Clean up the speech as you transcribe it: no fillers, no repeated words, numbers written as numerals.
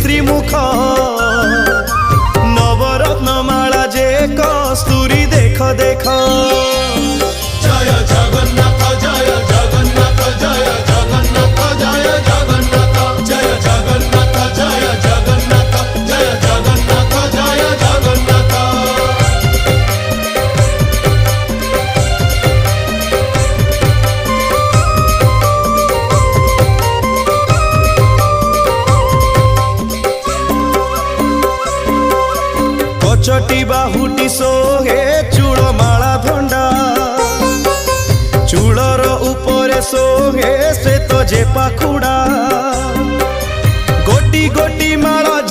श्री मुख नवरत्नमाला जे कस्तूरी देख देख। जय जगन्नाथ जय जगन्नाथ जय जगन्नाथ जय जगन्नाथ जय जगन्नाथ जय जगन्नाथ जय जगन्नाथ जय जगन्नाथ। कचटी बाहुटी सोहे चूड़माला धंडा चूड़र उपरे सोहे श्वेत जे पाखुड़ा।